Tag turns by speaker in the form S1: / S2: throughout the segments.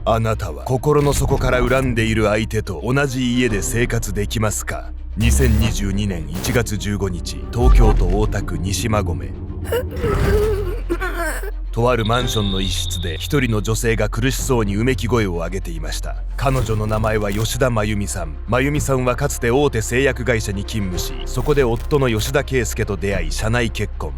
S1: あなたは心の底から恨んでいる相手と同じ家で生活できますか？2022年1月15日、東京都大田区西馬込。とあるマンションの一室で一人の女性が苦しそうにうめき声を上げていました。彼女の名前は吉田真由美さん。真由美さんはかつて大手製薬会社に勤務し、そこで夫の吉田圭介と出会い社内結婚。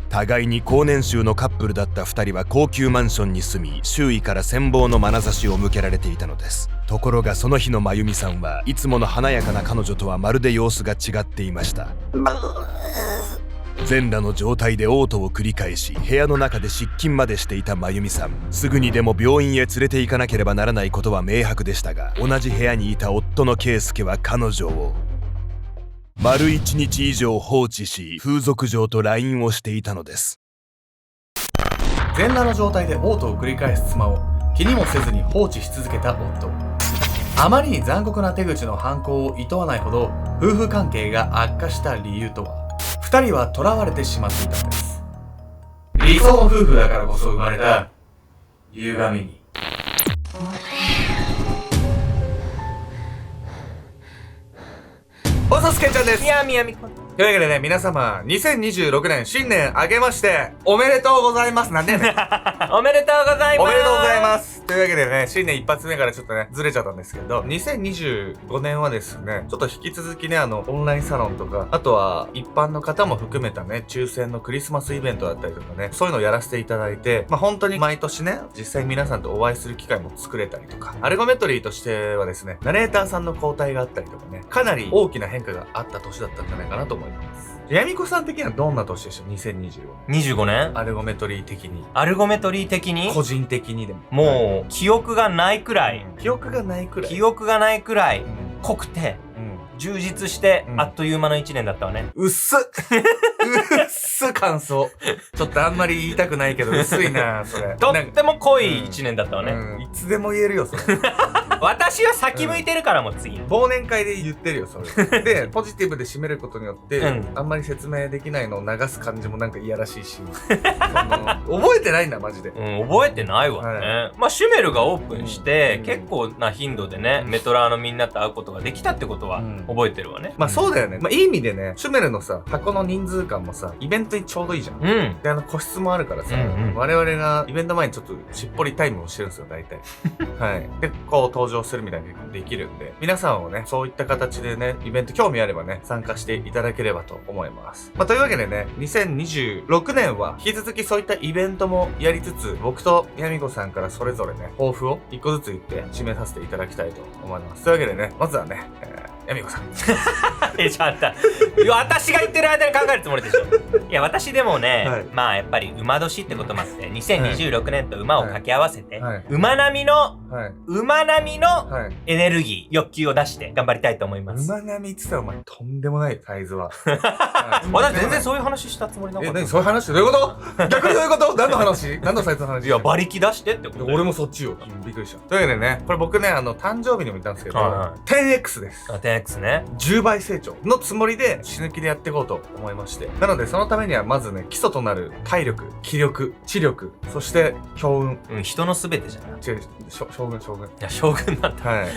S1: 互いに高年収のカップルだった2人は高級マンションに住み、周囲から羨望の眼差しを向けられていたのです。ところがその日の真由美さんはいつもの華やかな彼女とはまるで様子が違っていました。全裸の状態で嘔吐を繰り返し、部屋の中で失禁までしていた真由美さん。すぐにでも病院へ連れて行かなければならないことは明白でしたが、同じ部屋にいた夫の圭介は彼女を丸1日以上放置し、風俗嬢と LINE をしていたのです。
S2: 全裸の状態で嘔吐を繰り返す妻を気にもせずに放置し続けた夫。あまりに残酷な手口の犯行を厭わないほど夫婦関係が悪化した理由とは。二人は囚われてしまっていたのです。理想の夫婦だからこそ生まれた歪みに。おさすけちゃんです。
S3: みやみやみこ。
S2: というわけでね、皆様、2026年新年明けましておめでとうございます。なんでやねん。
S3: おめでとうございます。
S2: おめでとうございます。というわけでね、新年一発目からちょっとね、ずれちゃったんですけど、2025年はですね、ちょっと引き続きね、オンラインサロンとか、あとは一般の方も含めたね、抽選のクリスマスイベントだったりとかね、そういうのをやらせていただいて、本当に毎年ね、実際皆さんとお会いする機会も作れたりとか、アルゴメトリーとしてはですね、ナレーターさんの交代があったりとかね、かなり大きな変化があった年だったんじゃないかなと思います。やみこさん的にはどんな年でしょう ?2025
S3: 年
S2: アルゴメトリー的に。
S3: アルゴメトリー的に
S2: 個人的にでも。
S3: もう、記憶がないくらい。
S2: 記憶がないくらい。
S3: 記憶がないくらい、濃くて、充実して、あっという間の1年だったわね。
S2: うっす感想。ちょっとあんまり言いたくないけど、薄いなそれ。
S3: とっても濃い1年だったわね。
S2: いつでも言えるよ、それ。
S3: 私は先向いてるからもう次。
S2: 忘年会で言ってるよ、それ。で、ポジティブで締めることによって、あんまり説明できないのを流す感じもなんかいやらしいし。覚えてないんだ、マジで。
S3: 覚えてないわね。シュメルがオープンして、結構な頻度でね、メトラーのみんなと会うことができたってことは、覚えてるわね。
S2: そうだよね。いい意味でね、シュメルのさ、箱の人数感もさ、イベントにちょうどいいじゃん。で、個室もあるからさ、我々がイベント前にちょっとしっぽりタイムをしてるんですよ、大体。はい。で、こう登場するみたいにできるんで、皆さんをね、そういった形でね、イベント興味あればね、参加していただければと思います。というわけでね、2026年は引き続きそういったイベントもやりつつ、僕とヤミコさんからそれぞれね、抱負を一個ずつ言って締めさせていただきたいと思います。というわけでね、まずはね、ヤミコさん。
S3: ちょっと。私が言ってる間に考えるつもりでしょ。いや、私でもね、やっぱり馬年ってこともあって、2026年と馬を掛け合わせて、馬並みのエネルギー、欲求を出して頑張りたいと思います。
S2: 馬並みって言ったらお前とんでもないサイズは。
S3: 私全然そういう話したつもりなかった。
S2: 何そういう話？どういうこと？逆にどういうこと？何の話？何のサイズの話？
S3: いや、馬力出してってこと。
S2: 俺もそっちよ。びっくりした。というわけでね、これ僕ね、誕生日にも言ったんですけど、10X です。
S3: 10X ね。
S2: 10倍成長のつもりで死ぬ気でやっていこうと思いまして。なのでそのためにはまずね、基礎となる体力、気力、知力、そして強運。
S3: 人のすべてじゃない。
S2: 違う、将軍。
S3: いや、将軍なんだ。
S2: はい。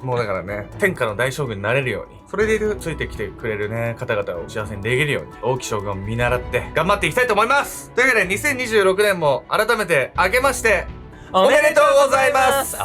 S2: もうだからね、天下の大将軍になれるように、それでついてきてくれるね、方々を幸せにできるように、王毅将軍を見習って頑張っていきたいと思います。というわけで、2026年も改めて明けまして、おめでとうございます。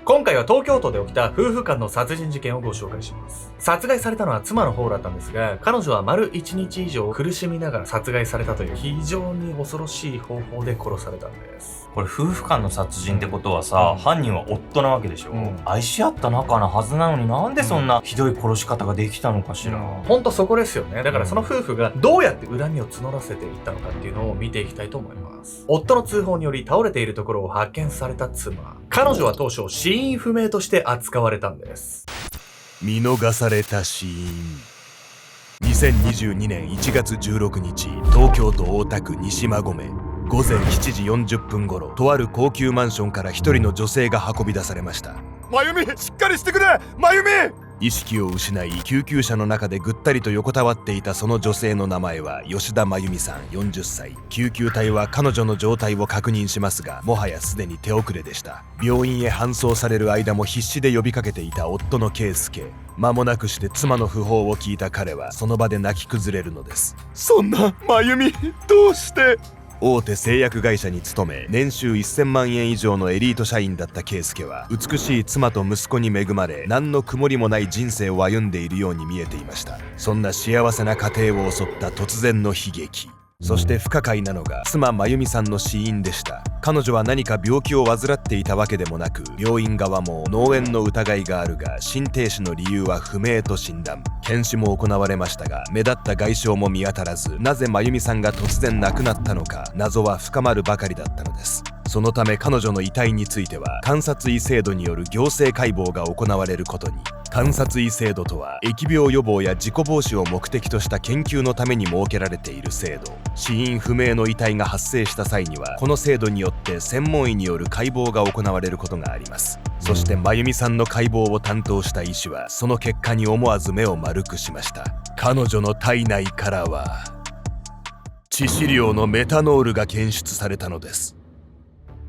S2: 今回は東京都で起きた夫婦間の殺人事件をご紹介します。殺害されたのは妻の方だったんですが、彼女は丸1日以上苦しみながら殺害されたという非常に恐ろしい方法で殺されたんです。
S3: これ夫婦間の殺人ってことはさ、犯人は夫なわけでしょ、愛し合った仲なはずなのになんでそんなひどい殺し方ができたのかしら。
S2: ほんとそこですよね。だからその夫婦がどうやって恨みを募らせていったのかっていうのを見ていきたいと思います。夫の通報により倒れているところを発見された妻。彼女は当初死因不明として扱われたんです。
S1: 見逃された死因。2022年1月16日、東京都大田区西馬込。午前7時40分頃、とある高級マンションから一人の女性が運び出されました。
S4: 真由美、しっかりしてくれ、真由美。
S1: 意識を失い救急車の中でぐったりと横たわっていたその女性の名前は吉田真由美さん40歳。救急隊は彼女の状態を確認しますが、もはやすでに手遅れでした。病院へ搬送される間も必死で呼びかけていた夫の圭介。間もなくして妻の訃報を聞いた彼はその場で泣き崩れるのです。そんな真由美、どうして。大手製薬会社に勤め、年収1000万円以上のエリート社員だった圭介は美しい妻と息子に恵まれ、何の曇りもない人生を歩んでいるように見えていました。そんな幸せな家庭を襲った突然の悲劇。そして不可解なのが妻真由美さんの死因でした。彼女は何か病気を患っていたわけでもなく、病院側も脳炎の疑いがあるが心停止の理由は不明と診断。検視も行われましたが、目立った外傷も見当たらず、なぜ真由美さんが突然亡くなったのか謎は深まるばかりだったのです。そのため彼女の遺体については監察医制度による行政解剖が行われることに。監察医制度とは、疫病予防や事故防止を目的とした研究のために設けられている制度。死因不明の遺体が発生した際には、この制度によって専門医による解剖が行われることがあります。そして真由美さんの解剖を担当した医師はその結果に思わず目を丸くしました。彼女の体内からは致死量のメタノールが検出されたのです。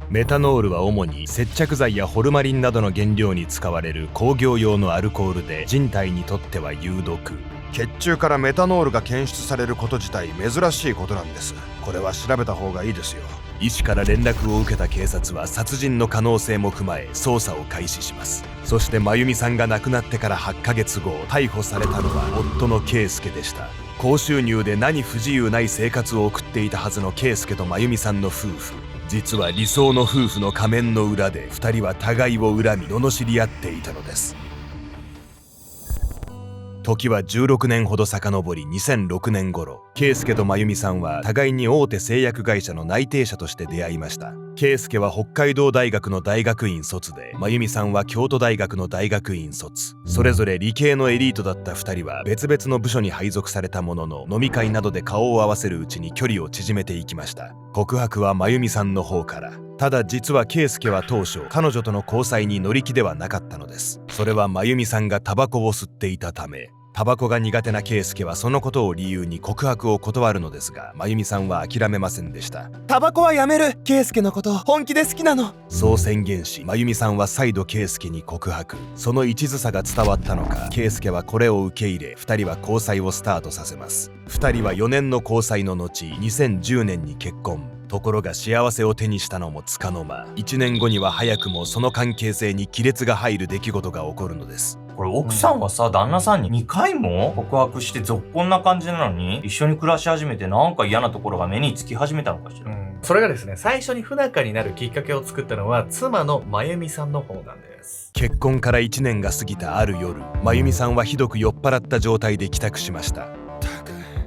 S1: メタノールは主に接着剤やホルマリンなどの原料に使われる工業用のアルコールで、人体にとっては有毒。
S4: 血中からメタノールが検出されること自体珍しいことなんです。これは調べた方がいいですよ。
S1: 医師から連絡を受けた警察は殺人の可能性も踏まえ捜査を開始します。そして真由美さんが亡くなってから8ヶ月後、逮捕されたのは夫の圭介でした。高収入で何不自由ない生活を送っていたはずの圭介と真由美さんの夫婦。実は理想の夫婦の仮面の裏で2人は互いを恨み罵り合っていたのです。時は16年ほど遡り、2006年頃、圭介と真由美さんは互いに大手製薬会社の内定者として出会いました。圭介は北海道大学の大学院卒で、真由美さんは京都大学の大学院卒。それぞれ理系のエリートだった2人は別々の部署に配属されたものの、飲み会などで顔を合わせるうちに距離を縮めていきました。告白は真由美さんの方から。ただ実は圭介は当初彼女との交際に乗り気ではなかったのです。それは真由美さんがタバコを吸っていたため。タバコが苦手な圭介はそのことを理由に告白を断るのですが、真由美さんは諦めませんでした。
S5: タバコはやめる、圭介のこと本気で好きなの。
S1: そう宣言し、真由美さんは再度圭介に告白。その一途さが伝わったのか、圭介はこれを受け入れ、2人は交際をスタートさせます。2人は4年の交際の後、2010年に結婚。ところが幸せを手にしたのもつかの間、1年後には早くもその関係性に亀裂が入る出来事が起こるのです。
S3: これ奥さんはさ、旦那さんに2回も告白してぞっこんな感じなのに、一緒に暮らし始めてなんか嫌なところが目につき始めたのかしら。
S2: それがですね、最初に不仲になるきっかけを作ったのは妻の真由美さんの方なんです。
S1: 結婚から1年が過ぎたある夜、真由美さんはひどく酔っ払った状態で帰宅しました。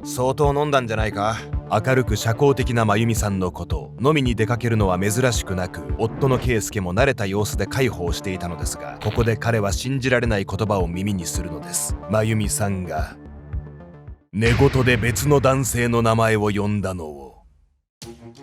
S4: 相当飲んだんじゃないか。
S1: 明るく社交的な真由美さんのこと、飲みに出かけるのは珍しくなく、夫の圭介も慣れた様子で介抱していたのですが、ここで彼は信じられない言葉を耳にするのです。真由美さんが寝言で別の男性の名前を呼んだのを。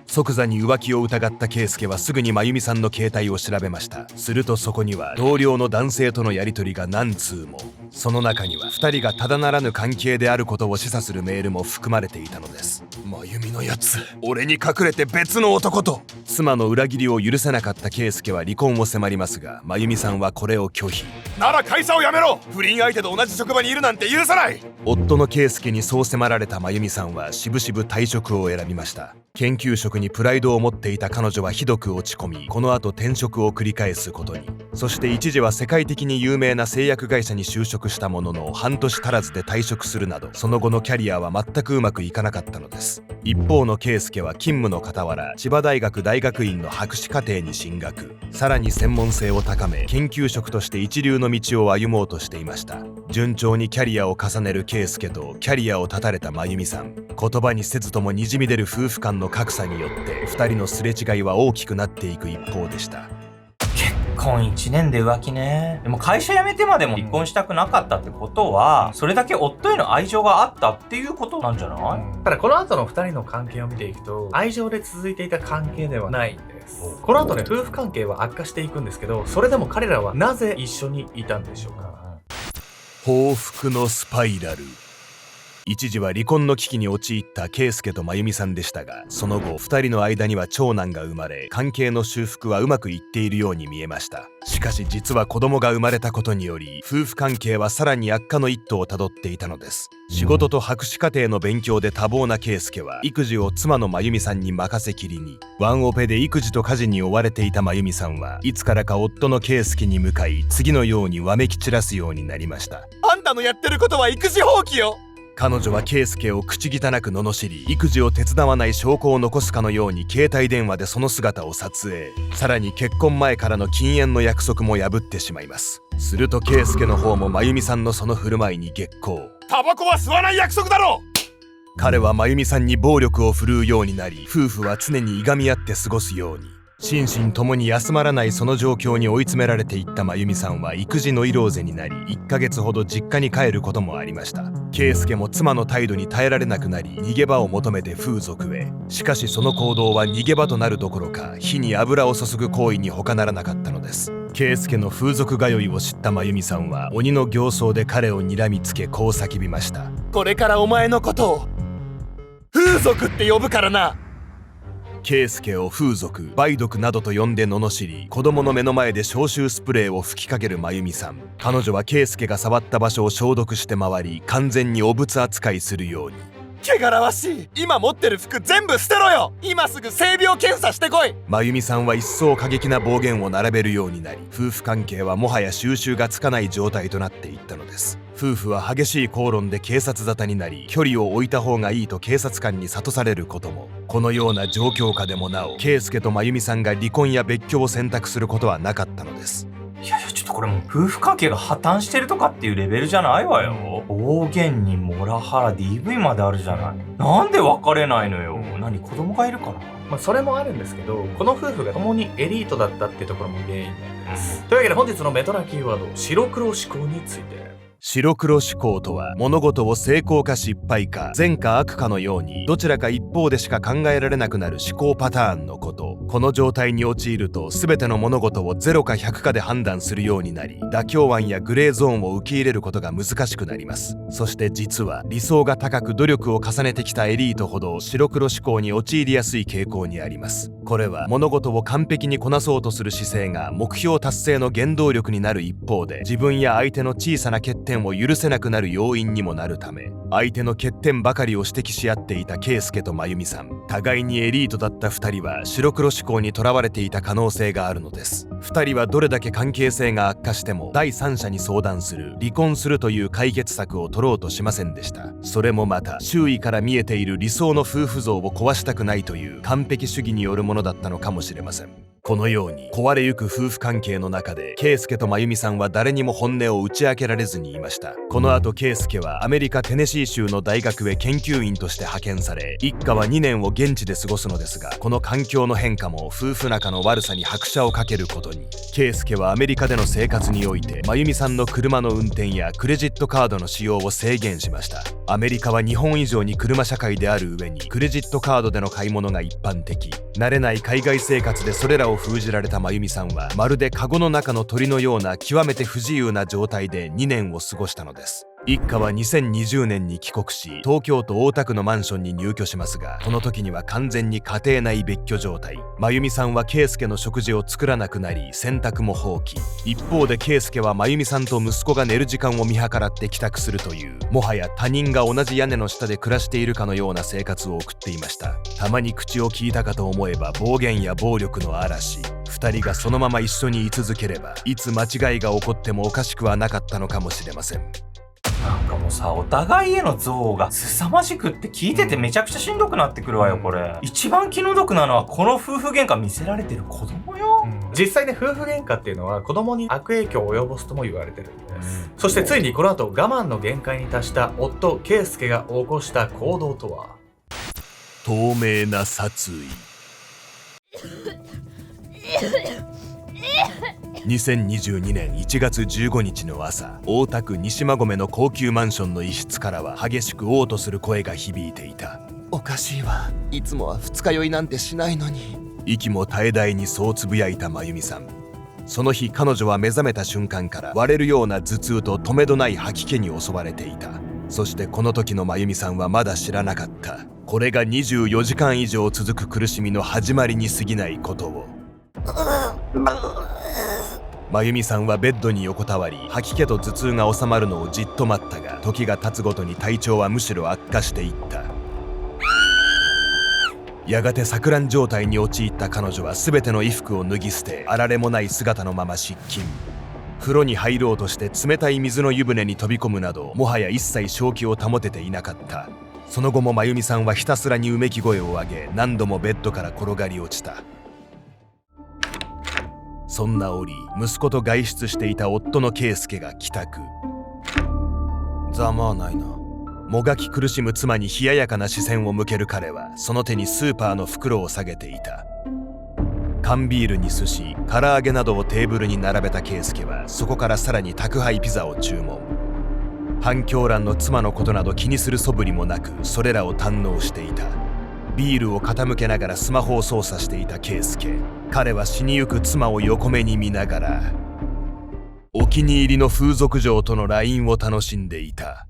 S1: 即座に浮気を疑った圭介はすぐに真由美さんの携帯を調べました。するとそこには同僚の男性とのやり取りが何通も。その中には2人がただならぬ関係であることを示唆するメールも含まれていたのです。
S4: 真由美のやつ、俺に隠れて別の男と。
S1: 妻の裏切りを許せなかった圭介は離婚を迫りますが、真由美さんはこれを拒否。
S4: なら会社を辞めろ。不倫相手と同じ職場にいるなんて許さない。
S1: 夫の圭介にそう迫られた真由美さんはしぶしぶ退職を選びました。研究職にプライドを持っていた彼女はひどく落ち込み、この後転職を繰り返すことに。そして一時は世界的に有名な製薬会社に就職したものの、半年足らずで退職するなど、その後のキャリアは全くうまくいかなかったのです。一方の圭介は勤務の傍ら、千葉大学大学院の博士課程に進学。さらに専門性を高め、研究職として一流の道を歩もうとしていました。順調にキャリアを重ねる圭介とキャリアを絶たれた真由美さん。言葉にせずともにじみ出る夫婦間の格差によって2人のすれ違いは大きくなっていく一方でした。
S3: 結婚1年で浮気ね。でも会社辞めてまでも離婚したくなかったってことは、それだけ夫への愛情があったっていうことなんじゃない？
S2: ただこの後の2人の関係を見ていくと、愛情で続いていた関係ではないんです。この後ね、夫婦関係は悪化していくんですけど、それでも彼らはなぜ一緒にいたんでしょうか？
S1: 報復のスパイラル。一時は離婚の危機に陥った圭介と真由美さんでしたが、その後2人の間には長男が生まれ、関係の修復はうまくいっているように見えました。しかし実は子供が生まれたことにより、夫婦関係はさらに悪化の一途をたどっていたのです。仕事と博士課程の勉強で多忙な圭介は、育児を妻の真由美さんに任せきりに、ワンオペで育児と家事に追われていた真由美さんは、いつからか夫の圭介に向かい、次のようにわめき散らすようになりました。
S5: あんたのやってることは育児放棄よ。
S1: 彼女は圭介を口汚く罵り、育児を手伝わない証拠を残すかのように携帯電話でその姿を撮影。さらに結婚前からの禁煙の約束も破ってしまいます。すると圭介の方も真由美さんのその振る舞いに激高。
S5: タバコは吸わない約束だろ。
S1: 彼は真由美さんに暴力を振るうようになり、夫婦は常にいがみ合って過ごすように。心身ともに休まらないその状況に追い詰められていった真由美さんは育児ノイローゼになり、1ヶ月ほど実家に帰ることもありました。圭介も妻の態度に耐えられなくなり、逃げ場を求めて風俗へ。しかしその行動は逃げ場となるどころか、火に油を注ぐ行為に他ならなかったのです。圭介の風俗通いを知った真由美さんは、鬼の形相で彼を睨みつけ、こう叫びました。
S5: これからお前のことを風俗って呼ぶからな。
S1: 圭介を風俗、梅毒などと呼んで罵り、子供の目の前で消臭スプレーを吹きかける真由美さん。彼女は圭介が触った場所を消毒して回り、完全に汚物扱いするように。
S5: 汚らわしい。今持ってる服全部捨てろよ。今すぐ性病検査してこい。
S1: 真由美さんは一層過激な暴言を並べるようになり、夫婦関係はもはや収拾がつかない状態となっていったのです。夫婦は激しい口論で警察沙汰になり、距離を置いた方がいいと警察官に諭されることも。このような状況下でもなお、圭介と真由美さんが離婚や別居を選択することはなかったのです。
S3: いやいや、ちょっとこれもう夫婦関係が破綻してるとかっていうレベルじゃないわよ。暴言にモラハラ DV まであるじゃない。なんで別れないのよ。何、子供がいるから。
S2: それもあるんですけど、この夫婦が共にエリートだったっていうところも原因なんです。というわけで本日のメトラキーワード、白黒思考について。
S1: 白黒思考とは、物事を成功か失敗か善か悪かのようにどちらか一方でしか考えられなくなる思考パターンのこと。この状態に陥ると全ての物事を0か100かで判断するようになり、妥協案やグレーゾーンを受け入れることが難しくなります。そして実は理想が高く努力を重ねてきたエリートほど白黒思考に陥りやすい傾向にあります。これは物事を完璧にこなそうとする姿勢が目標達成の原動力になる一方で、自分や相手の小さな欠点を許せなくなる要因にもなるため、相手の欠点ばかりを指摘し合っていた圭介と真由美さん。互いにエリートだった2人は白黒思考にとらわれていた可能性があるのです。2人はどれだけ関係性が悪化しても第三者に相談する、離婚するという解決策を取ろうとしませんでした。それもまた周囲から見えている理想の夫婦像を壊したくないという完璧主義によるものだったのかもしれません。このように壊れゆく夫婦関係の中で、圭介と真由美さんは誰にも本音を打ち明けられずにいました。この後圭介はアメリカテネシー州の大学へ研究員として派遣され、一家は2年を現地で過ごすのですが、この環境の変化も夫婦仲の悪さに拍車をかけることに。圭介はアメリカでの生活において真由美さんの車の運転やクレジットカードの使用を制限しました。アメリカは日本以上に車社会である上に、クレジットカードでの買い物が一般的。慣れない海外生活でそれらを封じられた真由美さんは、まるでカゴの中の鳥のような極めて不自由な状態で2年を過ごしたのです。一家は2020年に帰国し、東京都大田区のマンションに入居しますが、この時には完全に家庭内別居状態。真由美さんは圭介の食事を作らなくなり、洗濯も放棄。一方で圭介は真由美さんと息子が寝る時間を見計らって帰宅するという、もはや他人が同じ屋根の下で暮らしているかのような生活を送っていました。たまに口を聞いたかと思えば暴言や暴力の嵐。2人がそのまま一緒に居続ければ、いつ間違いが起こってもおかしくはなかったのかもしれません。
S3: なんかもうさ、お互いへの憎悪が凄まじくって聞いててめちゃくちゃしんどくなってくるわよ、これ。一番気の毒なのはこの夫婦喧嘩見せられてる子供よ。
S2: 実際ね、夫婦喧嘩っていうのは子供に悪影響を及ぼすとも言われてるんです。そしてついにこの後、我慢の限界に達した夫、圭介が起こした行動とは。
S1: 透明な殺意。2022年1月15日の朝、大田区西馬込の高級マンションの一室からは激しく嘔吐する声が響いていた。
S5: おかしいわ。いつもは二日酔いなんてしないのに。
S1: 息も絶え絶えにそうつぶやいた真由美さん。その日彼女は目覚めた瞬間から割れるような頭痛と止めどない吐き気に襲われていた。そしてこの時の真由美さんはまだ知らなかった。これが24時間以上続く苦しみの始まりに過ぎないことを。真由美さんはベッドに横たわり、吐き気と頭痛が収まるのをじっと待ったが、時が経つごとに体調はむしろ悪化していった。やがて錯乱状態に陥った彼女は全ての衣服を脱ぎ捨て、あられもない姿のまま失禁。風呂に入ろうとして冷たい水の湯船に飛び込むなど、もはや一切正気を保てていなかった。その後も真由美さんはひたすらにうめき声を上げ、何度もベッドから転がり落ちた。そんな折、息子と外出していた夫の圭介が帰宅。ざまあないな。もがき苦しむ妻に冷ややかな視線を向ける彼は、その手にスーパーの袋を下げていた。缶ビールに寿司、唐揚げなどをテーブルに並べた圭介は、そこからさらに宅配ピザを注文。反響欄の妻のことなど気にする素振りもなく、それらを堪能していた。ビールを傾けながらスマホを操作していた圭介。彼は死にゆく妻を横目に見ながら、お気に入りの風俗嬢との LINE を楽しんでいた。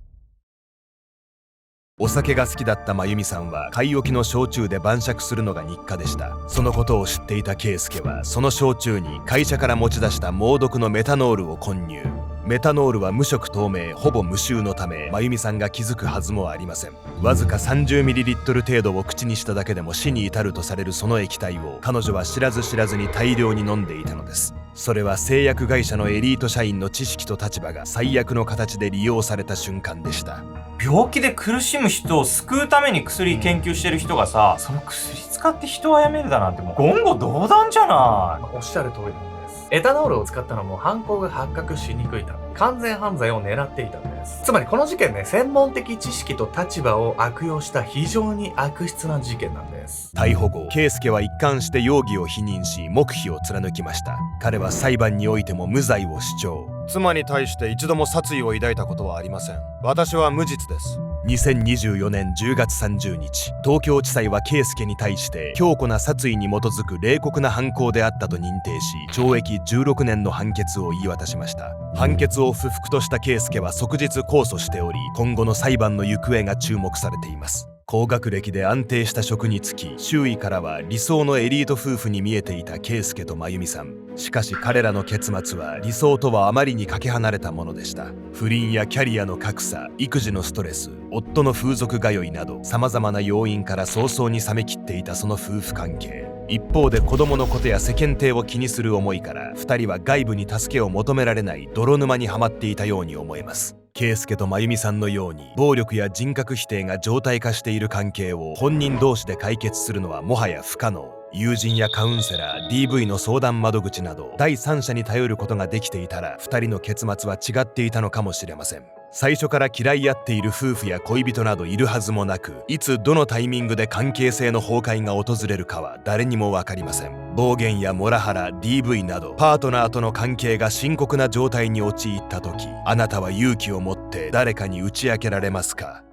S1: お酒が好きだった真由美さんは買い置きの焼酎で晩酌するのが日課でした。そのことを知っていた圭介は、その焼酎に会社から持ち出した猛毒のメタノールを混入。メタノールは無色透明、ほぼ無臭のため、真由美さんが気づくはずもありません。わずか 30ml 程度を口にしただけでも死に至るとされるその液体を、彼女は知らず知らずに大量に飲んでいたのです。それは製薬会社のエリート社員の知識と立場が最悪の形で利用された瞬間でした。
S3: 病気で苦しむ人を救うために薬研究してる人がさ、その薬使って人を殺めるだなんてもう言語道断じゃない。
S2: おっしゃる通りなんです。エタノールを使ったのも犯行が発覚しにくいため、完全犯罪を狙っていたんです。つまりこの事件ね、専門的知識と立場を悪用した非常に悪質な事件なんです。
S1: 逮捕後、圭介は一貫して容疑を否認し、黙秘を貫きました。彼は裁判においても無罪を主張。
S4: 妻に対して一度も殺意を抱いたことはありません。私は無実です。
S1: 2024年10月30日、東京地裁は圭介に対して強固な殺意に基づく冷酷な犯行であったと認定し、懲役16年の判決を言い渡しました。判決を不服とした圭介は即日控訴しており、今後の裁判の行方が注目されています。高学歴で安定した職に就き、周囲からは理想のエリート夫婦に見えていた圭介と真由美さん。しかし彼らの結末は理想とはあまりにかけ離れたものでした。不倫やキャリアの格差、育児のストレス、夫の風俗通いなど様々な要因から早々に冷めきっていたその夫婦関係。一方で子供のことや世間体を気にする思いから2人は外部に助けを求められない泥沼にはまっていたように思えます。圭介と真由美さんのように暴力や人格否定が常態化している関係を本人同士で解決するのはもはや不可能。友人やカウンセラー、DV の相談窓口など第三者に頼ることができていたら2人の結末は違っていたのかもしれません。最初から嫌い合っている夫婦や恋人などいるはずもなく、いつどのタイミングで関係性の崩壊が訪れるかは誰にも分かりません。暴言やモラハラ、DV などパートナーとの関係が深刻な状態に陥った時、あなたは勇気を持って誰かに打ち明けられますか？